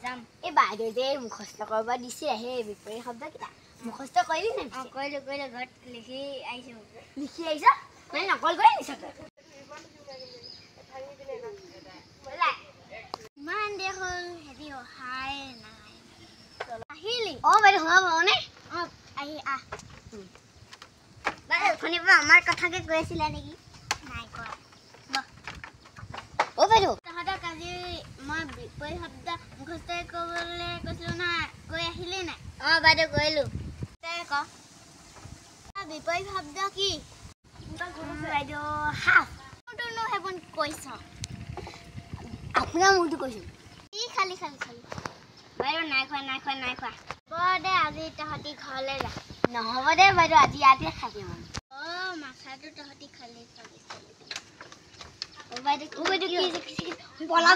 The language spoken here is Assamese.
যাম এই বাইদেউ যে মুখস্থ কৰিব দিছে সেই বিপৰীত শব্দকেইটা মুখস্থ কৰিলি নে কৰিলো ঘৰত লিখি আহিছোঁ লিখি আহিছ মানে নকল কৰি নিছ ইমান দেৰি হ'ল হেৰি অহাই নাই আহিলি বাইদেউ শুনাব মানে আহি আহ শুনিব আমাৰ কথাকে কৈ আছিলে নেকি নাই কোৱা বাইদেউ তহঁতক আজি মই বিপৰীত শব্দ মুখস্থ কৰিবলৈ কৈছিলোঁ নহয় কৈ আহিলি নাই বাইদেউ কৰিলো তই ক বিপৰীত শব্দ কি বাইদেউ হাফ মোৰটোনো সেইবোৰ কৈছ আপোনাৰ মোৰটো কৈছো কি খালি বাইদেউ নাই খোৱা দে আজি তহঁতি ঘৰলৈ যা নহ'ব দে বাইদেউ আজি ইয়াতে থাকিম মাথাটো তহঁতি খালি বাইদেউ পলা